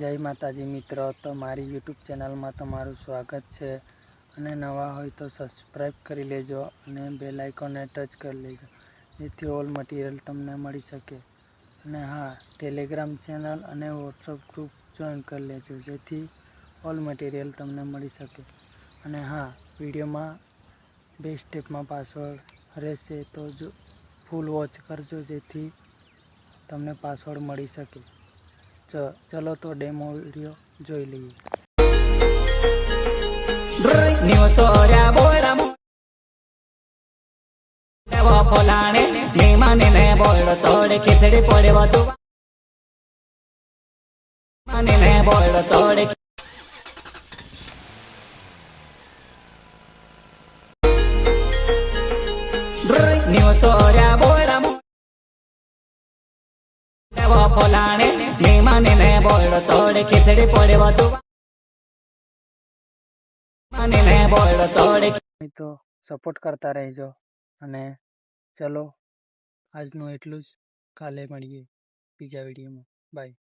जय माताजी मित्रों। तो मारी यूट्यूब चैनल में तमारुं स्वागत है। अने नवा होय तो सब्सक्राइब करी लेजो अने बेल आइकन ने टच कर लेजो जेथी ऑल मटीरियल तमने मळी सके। अने हाँ, टेलिग्राम चैनल अने व्हाट्सएप ग्रुप जॉइन कर लेजो जेथी ऑल मटीरियल तमने मळी सके। अने हाँ, विडियो में 2 स्टेप में पासवर्ड रहेशे तो जो फूल वॉच करजो जेथी तमने पासवर्ड मळी सके। चलो तो डेमो वीडियो જોઈ લઈએ। तो सपोर्ट करता रहो अने चलो आजनु एटलुं ज, काले मळीए बीजा विडियो में। बाय।